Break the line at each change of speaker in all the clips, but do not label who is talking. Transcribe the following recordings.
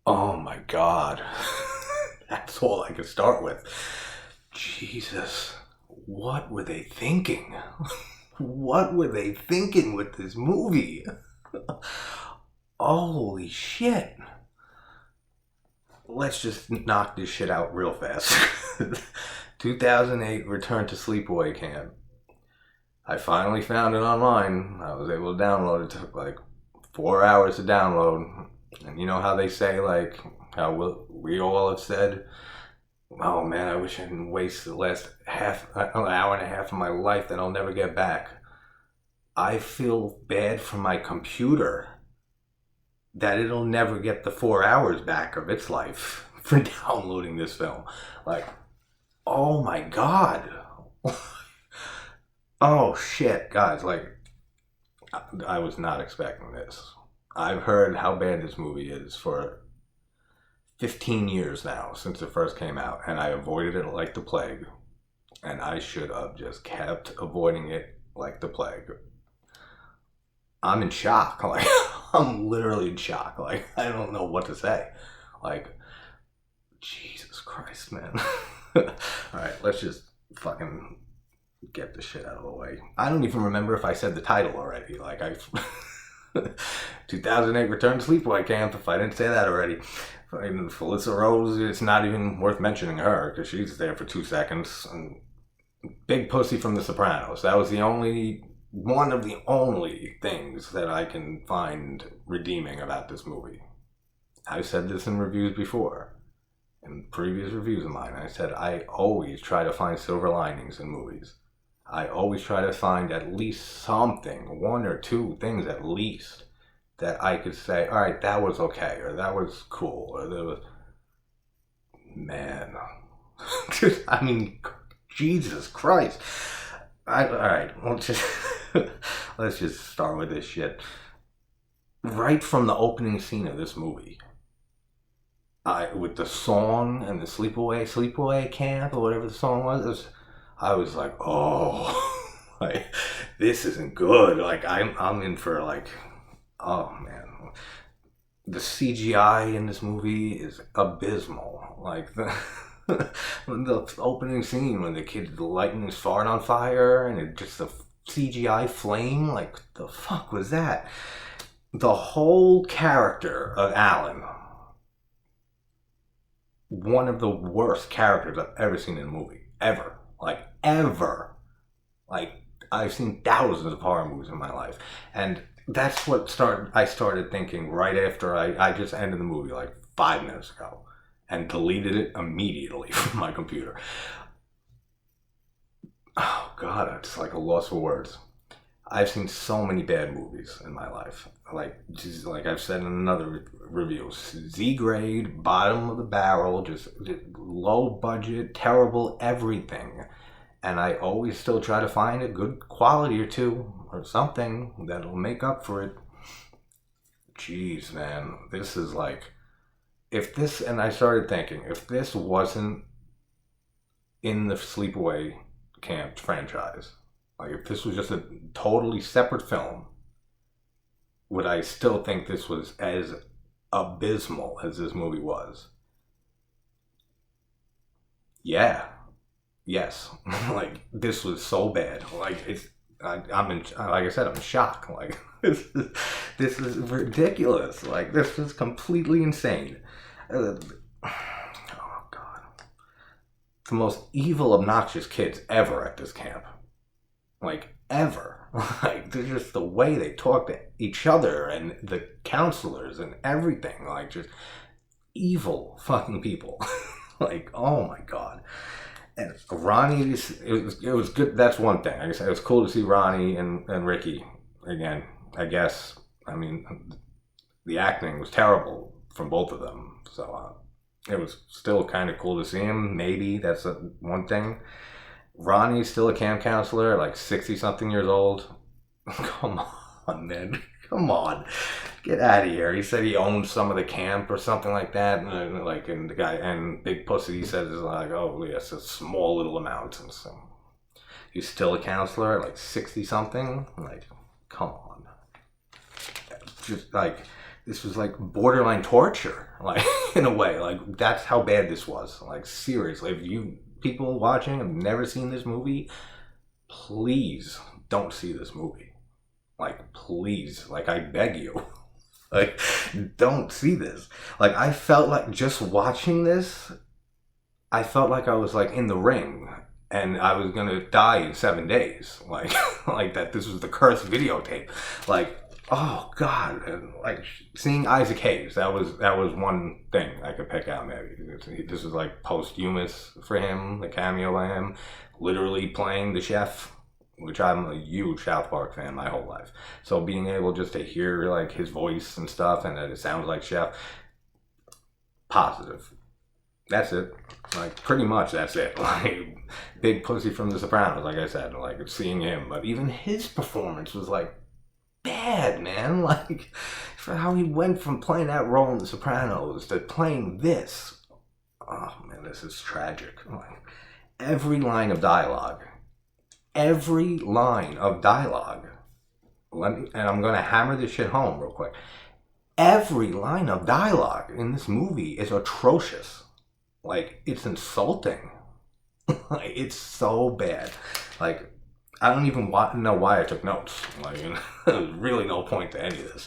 Oh my God. That's all I could start with. Jesus. What were they thinking? What were they thinking with this movie? Holy shit. Let's just knock this shit out real fast. 2008 Return to Sleepaway Camp. I finally found it online. I was able to download it. It took like 4 hours to download. And you know how they say, like, how we all have said, oh man, I wish I didn't waste the last an hour and a half of my life that I'll never get back. I feel bad for my computer that it'll never get the 4 hours back of its life for downloading this film. Like, oh my God. Oh shit, guys, like, I was not expecting this. I've heard how bad this movie is for 15 years now, since it first came out, and I avoided it like the plague. And I should have just kept avoiding it like the plague. I'm in shock. Like, I'm literally in shock. Like, I don't know what to say. Like, Jesus Christ, man. Alright, let's just fucking get the shit out of the way. I don't even remember if I said the title already. Like, 2008 Return to Sleepaway Camp, if I didn't say that already. Felissa Rose, it's not even worth mentioning her, because she's there for 2 seconds. And Big Pussy from The Sopranos. That was one of the only things that I can find redeeming about this movie. I've said this in reviews before. In previous reviews of mine, I said I always try to find silver linings in movies. I always try to find at least something, one or two things at least, that I could say, all right, that was okay, or that was cool, or there was... Man. I mean, Jesus Christ. All right, let's just start with this shit. Right from the opening scene of this movie, with the song and the sleepaway camp, or whatever the song was, I was like, oh, like, this isn't good. Like, I'm in for, like, oh man, the CGI in this movie is abysmal. Like, the opening scene when the kid lighting his fart on fire and it just the CGI flame, like, the fuck was that? The whole character of Alan, one of the worst characters I've ever seen in a movie. Ever. Like, ever. Like, I've seen thousands of horror movies in my life. And that's what I started thinking right after I just ended the movie, like 5 minutes ago. And deleted it immediately from my computer. Oh, God, it's like a loss for words. I've seen so many bad movies in my life. Like I've said in another review, Z grade, bottom of the barrel, just low budget, terrible everything. And I always still try to find a good quality or two, or something that'll make up for it. Jeez, man, this is like, and I started thinking, if this wasn't in the Sleepaway Camp franchise, like if this was just a totally separate film, would I still think this was as abysmal as this movie was? Yeah. Yes. Like, this was so bad. Like, I'm in, like I said, I'm in shock. Like, this is ridiculous. Like, this is completely insane. Oh God. The most evil, obnoxious kids ever at this camp. Like, ever. Like, they're just the way they talk to each other and the counselors and everything. Like, just evil fucking people. Like, oh my God. And Ronnie, it was good. That's one thing. I guess it was cool to see Ronnie and Ricky again. I guess. I mean, the acting was terrible from both of them. So it was still kind of cool to see him. Maybe that's one thing. Ronnie's still a camp counselor, like 60-something years old. Come on, man. Come on. Get out of here. He said he owned some of the camp or something like that. And the guy, and Big Pussy, he says, is like, oh, yes, a small little amount. And so he's still a counselor, like 60-something. Like, come on. Just like, this was like borderline torture, like in a way. Like that's how bad this was. Like seriously, if you people watching have never seen this movie, please don't see this movie. Like please, like I beg you. Like don't see this. Like I felt like just watching this, I felt like I was like in the ring and I was gonna die in 7 days. Like like that this was the cursed videotape. Like oh god, and like seeing Isaac Hayes, that was one thing I could pick out. Maybe this was like posthumous for him, the cameo by him, literally playing the chef, which I'm a huge South Park fan my whole life. So being able just to hear like his voice and stuff, and that it sounds like Chef, positive. That's it. Like pretty much that's it. Like big pussy from The Sopranos, like I said, like seeing him, but even his performance was like bad, man. Like for how he went from playing that role in The Sopranos to playing this. Oh man, this is tragic. Like every line of dialogue, and I'm gonna hammer this shit home real quick. Every line of dialogue in this movie is atrocious. Like it's insulting. It's so bad. Like I don't even know why I took notes. Like, there's really no point to any of this.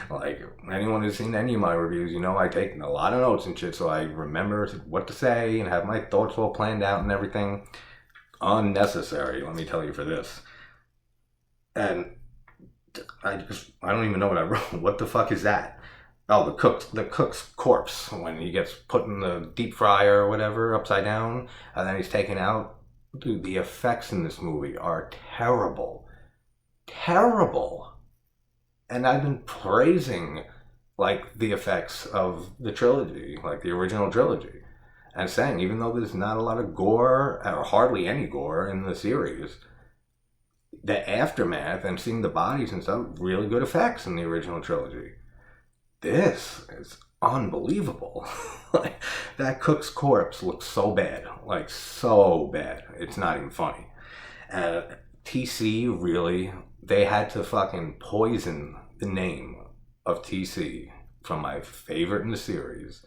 Like, anyone who's seen any of my reviews, you know I take a lot of notes and shit, so I remember what to say and have my thoughts all planned out and everything. Unnecessary, let me tell you, for this. And I don't even know what I wrote. What the fuck is that? Oh, the cook's corpse when he gets put in the deep fryer or whatever, upside down, and then he's taken out. Dude, the effects in this movie are terrible. Terrible. And I've been praising, like, the effects of the trilogy, like the original trilogy. And saying, even though there's not a lot of gore, or hardly any gore in the series, the aftermath and seeing the bodies and stuff, really good effects in the original trilogy. This is unbelievable. Like that cook's corpse looks so bad, like so bad. It's not even funny. TC really, they had to fucking poison the name of TC from my favorite in the series,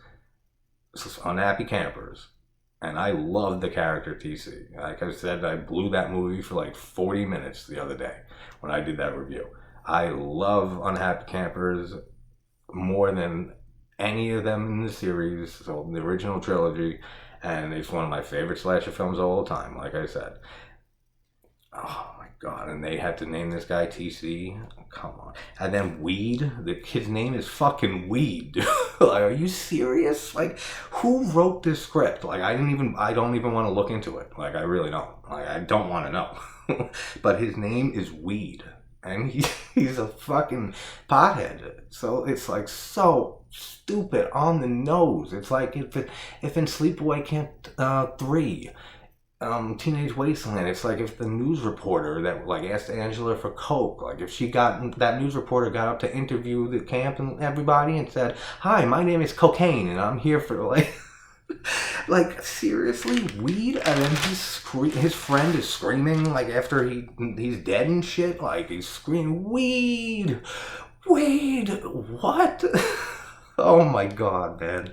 Unhappy Campers, and I loved the character TC. Like I said, I blew that movie for like 40 minutes the other day when I did that review. I love Unhappy Campers more than any of them in the series, so the original trilogy, and it's one of my favorite slasher films of all time, like I said. Oh my god, and they had to name this guy TC? Come on. And then Weed, the kid's name is fucking Weed. Like, are you serious? Like, who wrote this script? Like, I don't even want to look into it. Like, I really don't. Like, I don't want to know. But his name is Weed. And he's a fucking pothead. So it's like so stupid on the nose. It's like if in Sleepaway Camp 3, Teenage Wasteland, it's like if the news reporter that like asked Angela for coke, like if that news reporter got up to interview the camp and everybody and said, "Hi, my name is Cocaine and I'm here for like." Like seriously, Weed, and then his friend is screaming like after he's dead and shit. Like he's screaming, "Weed, what?" Oh my god, man,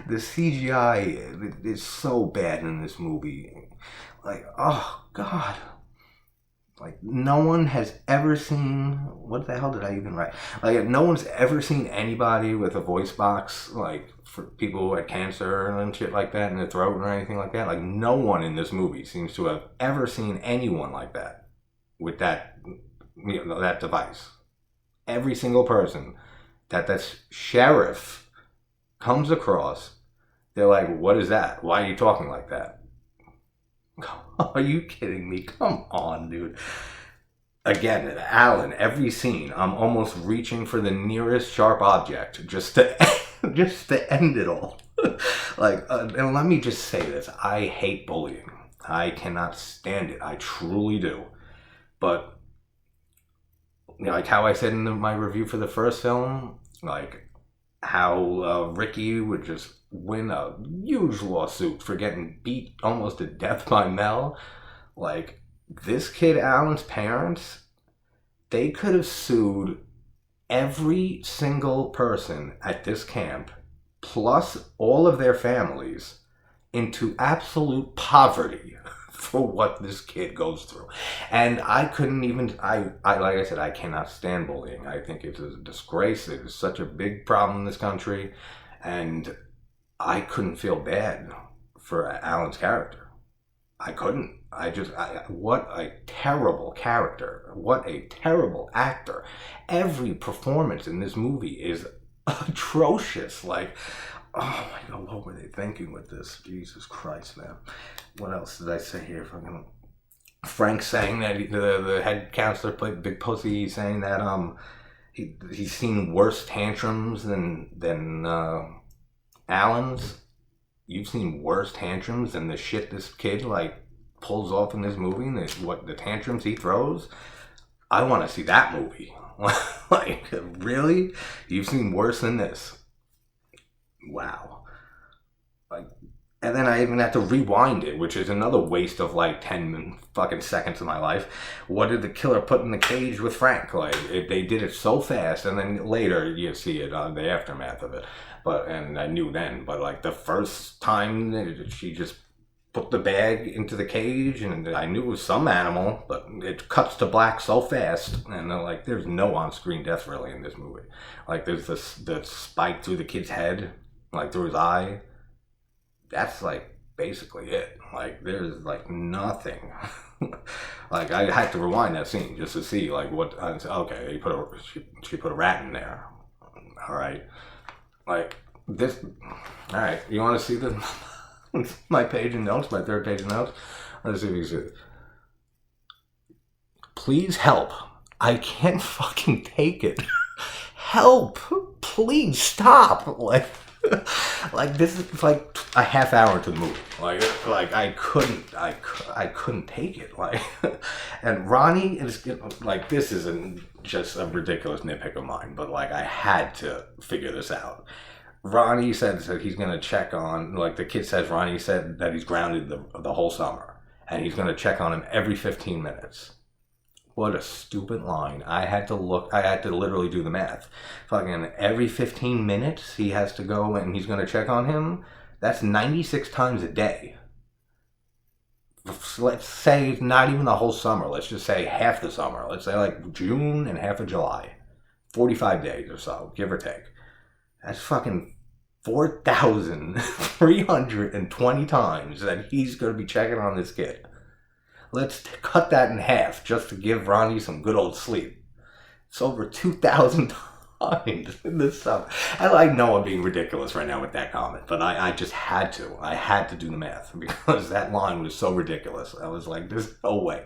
the CGI is so bad in this movie. Like, oh god. Like, no one has ever seen... What the hell did I even write? Like, no one's ever seen anybody with a voice box, like, for people who had cancer and shit like that in their throat or anything like that. Like, no one in this movie seems to have ever seen anyone like that with that, that device. Every single person that sheriff comes across, they're like, "What is that? Why are you talking like that?" Are you kidding me? Come on, dude. Again, Alan, every scene, I'm almost reaching for the nearest sharp object just to end it all. Like, and let me just say this. I hate bullying. I cannot stand it. I truly do. But, like how I said in my review for the first film, like, how Ricky would just win a huge lawsuit for getting beat almost to death by Mel. Like, this kid Alan's parents, they could have sued every single person at this camp, plus all of their families, into absolute poverty for what this kid goes through. And I couldn't even, I like I said, I cannot stand bullying. I think it's a disgrace. It is such a big problem in this country. And I couldn't feel bad for Alan's character. I couldn't. What a terrible character. What a terrible actor. Every performance in this movie is atrocious. Like, oh my God, what were they thinking with this? Jesus Christ, man. What else did I say here? Frank saying that the head counselor played Big Pussy, saying that he's seen worse tantrums than Alan's. You've seen worse tantrums than the shit this kid like pulls off in this movie, and what the tantrums he throws. I want to see that movie. Like, really? You've seen worse than this? Wow. Like, and then I even have to rewind it, which is another waste of like 10 fucking seconds of my life. What did the killer put in the cage with Frank? Like, they did it so fast, and then later you see it on the aftermath of it. And I knew then, but like the first time she just put the bag into the cage, and I knew it was some animal, but it cuts to black so fast, and like there's no on-screen death really in this movie. Like there's the spike through the kid's head, like through his eye. That's like basically it. Like there's like nothing. Like I had to rewind that scene just to see like what. Okay, she put a rat in there. All right, like this. All right, you want to see the my page in notes, my third page in notes? Let's see if you see it. Please help! I can't fucking take it. Help! Please stop! Like this is like a half hour to the movie. Like I couldn't take it. Like, and Ronnie is like, this isn't just a ridiculous nitpick of mine, but like I had to figure this out. Ronnie said that he's gonna check on, like the kid says, Ronnie said that he's grounded the whole summer, and he's gonna check on him every 15 minutes. What a stupid line. I had to literally do the math. Fucking every 15 minutes he has to go and he's going to check on him. That's 96 times a day. Let's say not even the whole summer. Let's just say half the summer. Let's say like June and half of July. 45 days or so, give or take. That's fucking 4,320 times that he's going to be checking on this kid. Let's cut that in half just to give Ronnie some good old sleep. It's over 2,000 times in this stuff. I know I'm being ridiculous right now with that comment, but I just had to. I had to do the math because that line was so ridiculous. I was like, there's no way.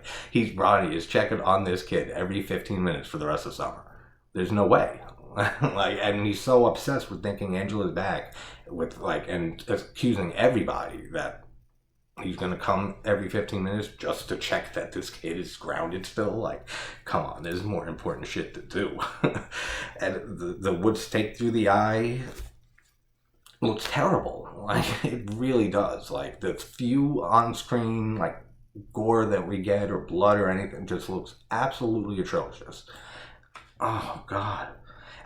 Ronnie is checking on this kid every 15 minutes for the rest of summer. There's no way. Like, and he's so obsessed with thinking Angela's back with like, and accusing everybody that he's going to come every 15 minutes just to check that this kid is grounded still. Like, come on, there's more important shit to do. And the wood stake through the eye looks terrible. Like, it really does. Like, the few on-screen, like, gore that we get or blood or anything just looks absolutely atrocious. Oh, God.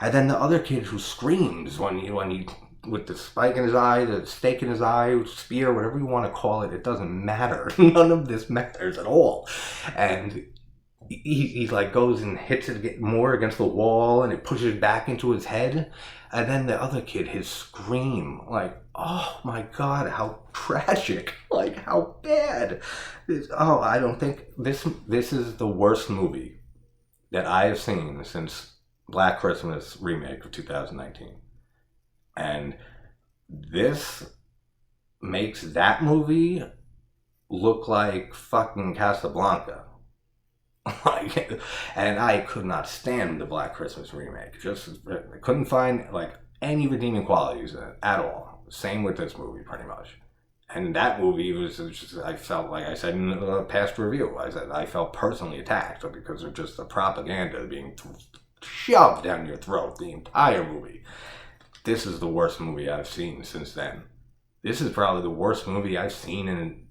And then the other kid who screams when he with the spike in his eye, the stake in his eye, spear, whatever you want to call it, it doesn't matter. None of this matters at all. And he like goes and hits it more against the wall, and it pushes back into his head. And then the other kid, his scream, like, oh my God, how tragic, like how bad. I don't think this is the worst movie that I have seen since Black Christmas remake of 2019. And this makes that movie look like fucking Casablanca. And I could not stand the Black Christmas remake. I couldn't find like any redeeming qualities in it at all. Same with this movie, pretty much. And that movie was just, I felt like I said in a past review, I felt personally attacked because of just the propaganda being shoved down your throat the entire movie. This is the worst movie I've seen since then. This is probably the worst movie I've seen in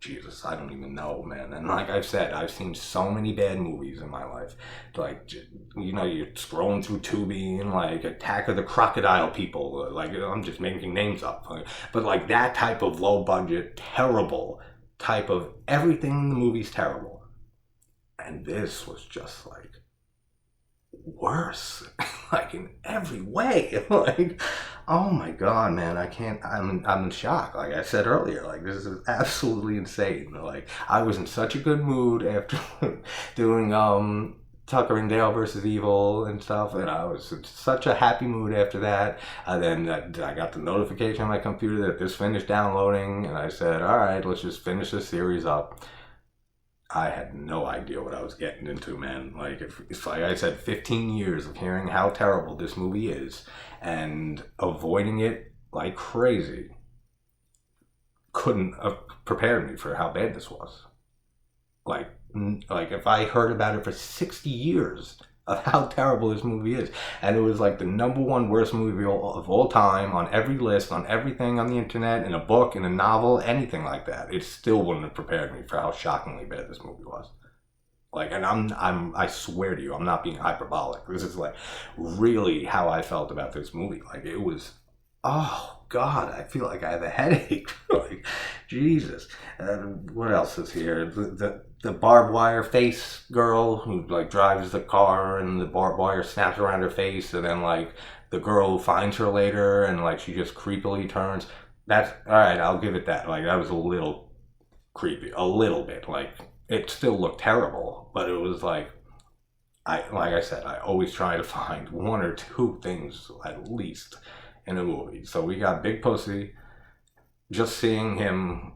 Jesus, I don't even know, man. And like I've said, I've seen so many bad movies in my life. Like, you know, you're scrolling through Tubi and like Attack of the Crocodile People. Like, I'm just making names up. But like that type of low budget, terrible type of everything in the movie's terrible. And this was just like worse, like in every way. Like, oh my god, man, I can't. I'm in shock. Like I said earlier, like this is absolutely insane. Like I was in such a good mood after doing Tucker and Dale versus Evil and stuff, and I was in such a happy mood after that. And then I got the notification on my computer that this finished downloading, and I said, all right, let's just finish this series up. I had no idea what I was getting into, man. Like, if like I said, 15 years of hearing how terrible this movie is and avoiding it like crazy couldn't have prepared me for how bad this was. Like if I heard about it for 60 years of how terrible this movie is, and it was like the #1 worst movie of all time on every list, on everything on the internet, in a book, in a novel, anything like that, it still wouldn't have prepared me for how shockingly bad this movie was. Like, and I swear to you, I'm not being hyperbolic. This is like really how I felt about this movie. Like, it was, oh god, I feel like I have a headache. Like, Jesus. What else is here? The barbed wire face girl who like drives the car and the barbed wire snaps around her face, and then like the girl who finds her later and like she just creepily turns. That's all right. I'll give it that. Like that was a little creepy, a little bit. Like it still looked terrible, but it was like like I said, I always try to find one or two things at least in a movie. So we got Big Pussy. Just seeing him.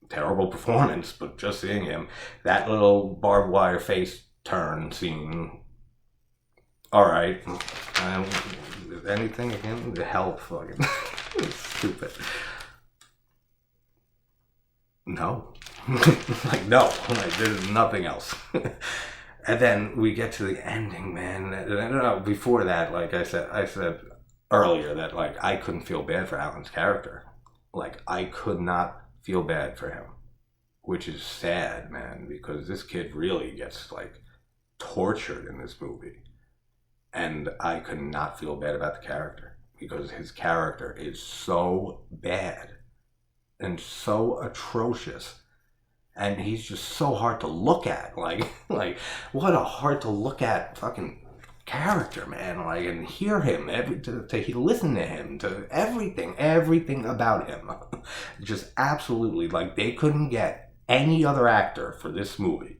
Terrible performance, but just seeing him, that little barbed wire face turn scene. All right, anything again? The help, fucking stupid. No, like no, like there's nothing else. And then we get to the ending, man. And before that, like I said earlier that like I couldn't feel bad for Alan's character. Like I could not feel bad for him, which is sad, man, because this kid really gets like tortured in this movie, and I could not feel bad about the character because his character is so bad and so atrocious, and he's just so hard to look at. Like what a hard to look at fucking character, man. Like, and hear him to listen to him, to everything about him. Just absolutely, like they couldn't get any other actor for this movie.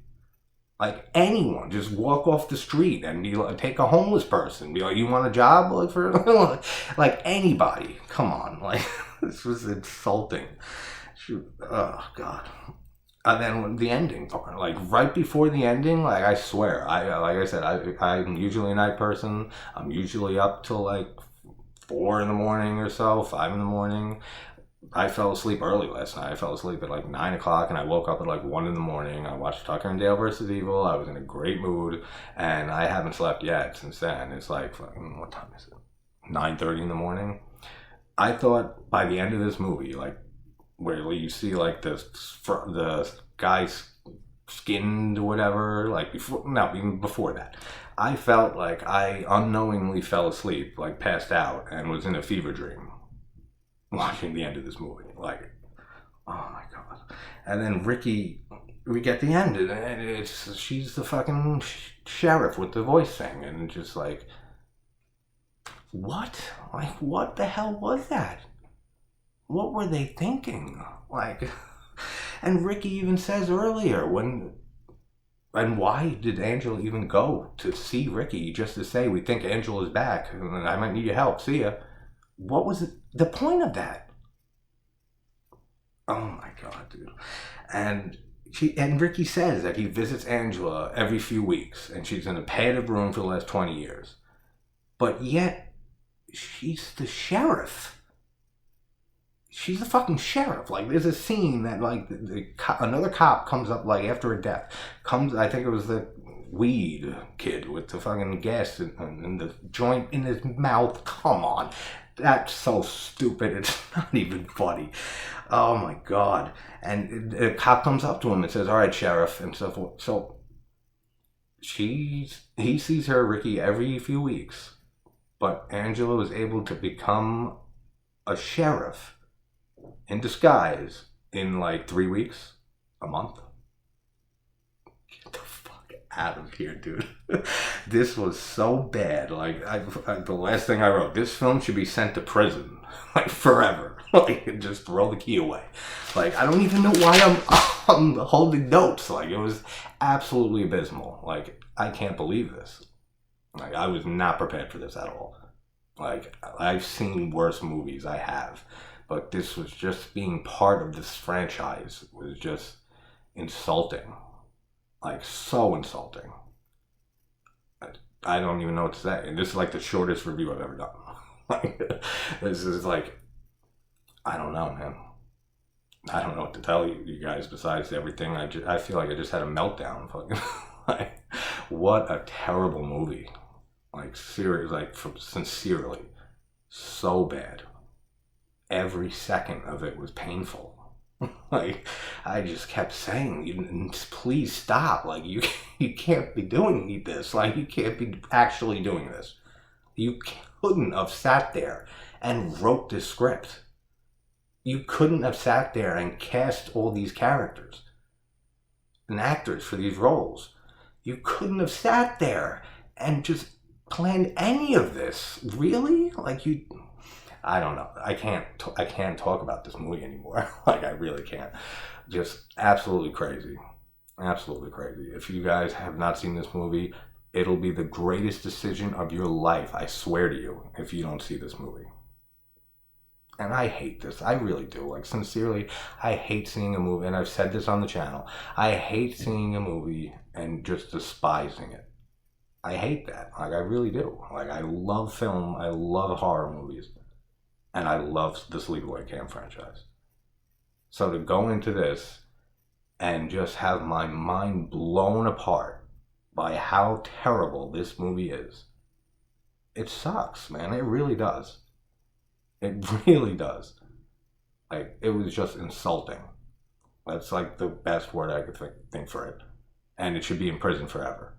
Like anyone, just walk off the street and be like, take a homeless person, be like, you want a job? Like for like anybody. Come on, like this was insulting. Oh god. And then the ending part, like right before the ending, like I swear, like I said, I'm usually a night person. I'm usually up till like 4 in the morning or so, 5 in the morning. I fell asleep early last night. I fell asleep at like 9 o'clock and I woke up at like 1 in the morning. I watched Tucker and Dale versus Evil. I was in a great mood and I haven't slept yet since then. It's like, what time is it? 9:30 in the morning. I thought by the end of this movie, like, where you see like the guy's skinned or whatever, like even before that, I felt like I unknowingly fell asleep, like passed out, and was in a fever dream watching the end of this movie. Like, oh my god. And then Ricky, we get the end, and she's the fucking sheriff with the voice thing, and just like, what? Like, what the hell was that? What were they thinking? Like, and Ricky even says earlier and why did Angela even go to see Ricky just to say, we think Angela's back and I might need your help, see ya? What was the point of that? Oh my god, dude. And Ricky says that he visits Angela every few weeks and she's in a padded room for the last 20 years. But yet, she's the sheriff. She's the fucking sheriff. Like, there's a scene that, like, another cop comes up, like, after a death. I think it was the weed kid with the fucking gas in the joint in his mouth. Come on. That's so stupid. It's not even funny. Oh my God. And a cop comes up to him and says, all right, Sheriff, and so forth. So he sees her, Ricky, every few weeks. But Angela was able to become a sheriff in disguise in like 3 weeks, a month. Get the fuck out of here, dude. This was so bad. Like, the last thing I wrote, this film should be sent to prison, like forever. Like, just throw the key away. Like, I don't even know why I'm holding notes. Like, it was absolutely abysmal. Like, I can't believe this. Like, I was not prepared for this at all. Like, I've seen worse movies, I have. But this was just being part of this franchise was just insulting. Like, so insulting. I don't even know what to say. And this is like the shortest review I've ever done. Like, this is like, I don't know, man. I don't know what to tell you guys besides everything. I feel like I just had a meltdown. Like, what a terrible movie. Like, seriously, like, sincerely, so bad. Every second of it was painful. Like, I just kept saying, please stop. Like, you can't be doing this. Like, you can't be actually doing this. You couldn't have sat there and wrote this script. You couldn't have sat there and cast all these characters and actors for these roles. You couldn't have sat there and just planned any of this. Really? Like, I don't know. I can't talk about this movie anymore. Like, I really can't. Just absolutely crazy. Absolutely crazy. If you guys have not seen this movie, it'll be the greatest decision of your life, I swear to you, if you don't see this movie. And I hate this. I really do. Like, sincerely, I hate seeing a movie, and I've said this on the channel. I hate seeing a movie and just despising it. I hate that. Like, I really do. Like, I love film. I love horror movies. And I love the Sleepaway Camp franchise. So to go into this and just have my mind blown apart by how terrible this movie is, it sucks, man. It really does. It really does. Like, it was just insulting. That's like the best word I could think for it. And it should be in prison forever.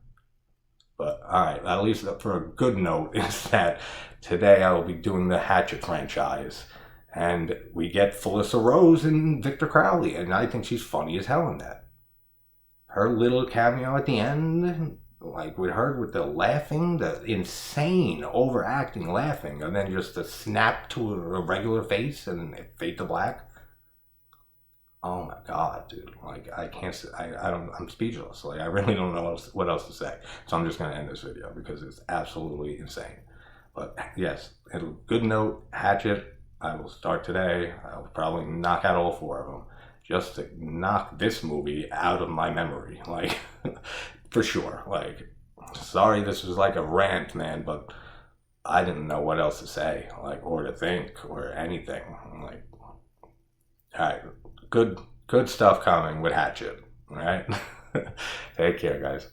But, alright, at least for a good note is that today I will be doing the Hatchet franchise. And we get Felissa Rose and Victor Crowley, and I think she's funny as hell in that. Her little cameo at the end, like with her with the laughing, the insane overacting laughing, and then just the snap to a regular face and fade to black. Oh my God, dude. Like, I can't, I'm speechless. Like, I really don't know what else to say. So I'm just going to end this video because it's absolutely insane. But yes, good note, Hatchet. I will start today. I'll probably knock out all 4 of them just to knock this movie out of my memory. Like, for sure. Like, sorry this was like a rant, man, but I didn't know what else to say, like, or to think, or anything. Like, alright. Good stuff coming with Hatchet. All right. Take care, guys.